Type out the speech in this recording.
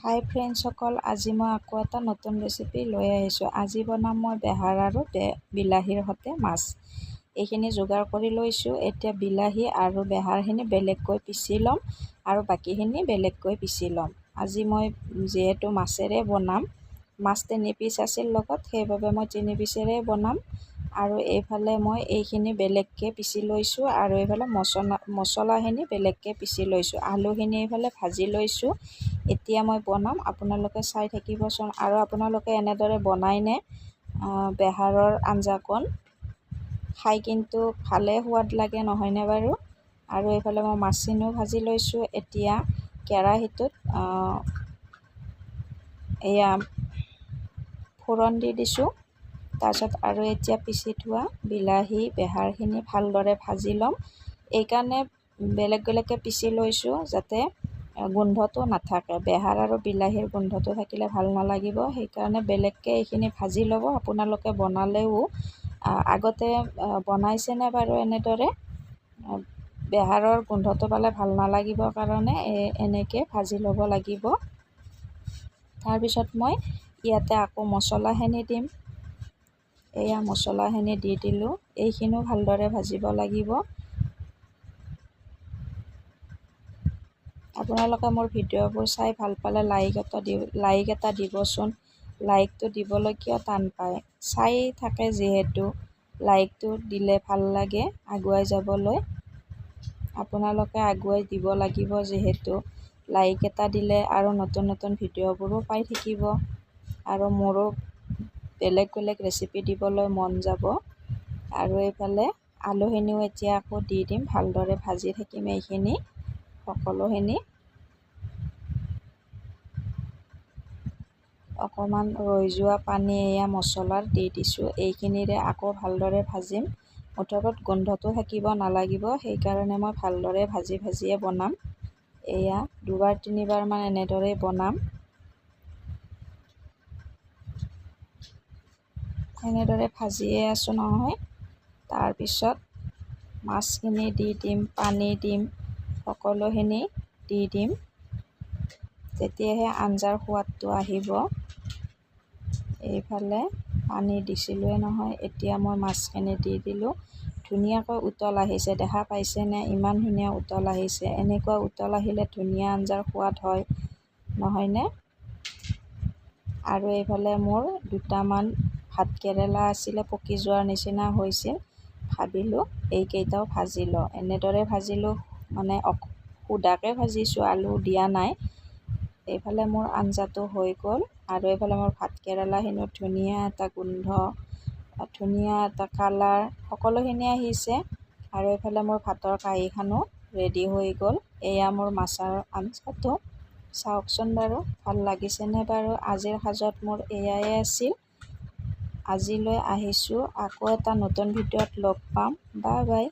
হাই ফ্ৰেণ্ডসকল, আজি মই আকৌ এটা নতুন ৰেচিপি লৈ আহিছোঁ। আজি বনাম মই বেহাৰ আৰু বিলাহীৰ সৈতে মাছ। এইখিনি যোগাৰ কৰি লৈছোঁ। এতিয়া বিলাহী আৰু বেহাৰখিনি বেলেগকৈ পিচি ল'ম আৰু বাকীখিনি বেলেগকৈ পিচি ল'ম। আজি মই যিহেতু মাছেৰে বনাম, মাছ 3 পিচ আছিল লগত, সেইবাবে মই 3 পিচেৰে বনাম। আৰু এইফালে মই এইখিনি বেলেগকৈ পিচি লৈছোঁ আৰু এইফালে মছলাখিনি বেলেগকৈ পিচি লৈছোঁ। আলুখিনি এইফালে ভাজি লৈছোঁ। এতিয়া মই বনাম, আপোনালোকে চাই থাকিবচোন। আৰু আপোনালোকে এনেদৰে বনাইনে বেহাৰৰ আঞ্জাকণ? খাই কিন্তু ভালে সোৱাদ লাগে, নহয়নে বাৰু? আৰু এইফালে মই মাছখিনিও ভাজি লৈছোঁ। এতিয়া কেৰাহীটোত এয়া ফোৰণ দি দিছোঁ। তাৰপিছত আৰু এতিয়া পিচি থোৱা বিলাহী বেহাৰখিনি ভালদৰে ভাজি ল'ম। এইকাৰণে বেলেগ বেলেগকৈ পিচি লৈছোঁ যাতে গোন্ধটো নাথাকে। বেহাৰ আৰু বিলাহীৰ গোন্ধটো থাকিলে ভাল নালাগিব, সেইকাৰণে বেলেগকৈ এইখিনি ভাজি ল'ব। আপোনালোকে বনালেও আগতে বনাইছেনে বাৰু এনেদৰে? বেহাৰৰ গোন্ধটো পালে ভাল নালাগিব কাৰণে এনেকৈ ভাজি ল'ব লাগিব। তাৰপিছত মই ইয়াতে আকৌ মছলাখিনি দিম। এয়া মছলাখিনি দি দিলোঁ। এইখিনিও ভালদৰে ভাজিব লাগিব। আপোনালোকে মোৰ ভিডিঅ'বোৰ চাই ভাল পালে লাইক এটা দিবচোন। লাইকটো দিবলৈ কিয় টান পায়? চাই থাকে যিহেতু, লাইকটো দিলে ভাল লাগে আগুৱাই যাবলৈ। আপোনালোকে আগুৱাই দিব লাগিব যিহেতু, লাইক এটা দিলে আৰু নতুন নতুন ভিডিঅ'বোৰো পাই থাকিব আৰু মোৰো বেলেগ বেলেগ ৰেচিপি দিবলৈ মন যাব। আৰু এইফালে আলুখিনিও এতিয়া আকৌ দি দিম। ভালদৰে ভাজি থাকিম এইখিনি সকলোখিনি। অকণমান ৰৈ যোৱা পানী এয়া মছলাৰ দি দিছোঁ। এইখিনিৰে আকৌ ভালদৰে ভাজিম। মুঠত গোন্ধটো থাকিব নালাগিব, সেইকাৰণে মই ভালদৰে ভাজিয়ে বনাম। এয়া 2-3বাৰমান এনেদৰেই বনাম। এনেদৰে ভাজিয়ে আছোঁ নহয়। তাৰপিছত মাছখিনি দি দিম, পানী দিম, সকলোখিনি দি দিম। তেতিয়াহে আঞ্জাৰ সোৱাদটো আহিব। এইফালে পানী দিছিলোঁৱে নহয়। এতিয়া মই মাছখিনি দি দিলোঁ। ধুনীয়াকৈ উতল আহিছে, দেখা পাইছেনে? ইমান ধুনীয়া উতল আহিছে। এনেকুৱা উতল আহিলে ধুনীয়া আঞ্জাৰ সোৱাদ হয়, নহয়নে? আৰু এইফালে মোৰ 2টামান ভাতকেৰেলা আছিলে, পকি যোৱাৰ নিচিনা হৈছিল। ভাবিলোঁ এইকেইটাও ভাজি লওঁ। এনেদৰে ভাজিলোঁ, মানে সুদাকৈ ভাজিছোঁ, আলু দিয়া নাই। এইফালে মোৰ আঞ্জাটো হৈ গ'ল আৰু এইফালে মোৰ ভাতকেৰেলাখিনিও ধুনীয়া এটা গোন্ধ, ধুনীয়া এটা কালাৰ, সকলোখিনি আহিছে। আৰু এইফালে মোৰ ভাতৰ কাঁহীখনো ৰেডি হৈ গ'ল। এয়া মোৰ মাছৰ আঞ্জাটো। চাওকচোন বাৰু, ভাল লাগিছেনে বাৰু? আজিৰ সাজত মোৰ এয়াই আছিল। আজিলৈ আহিছোঁ। আকৌ এটা নতুন ভিডিঅ'ত লগ পাম। Bye bye.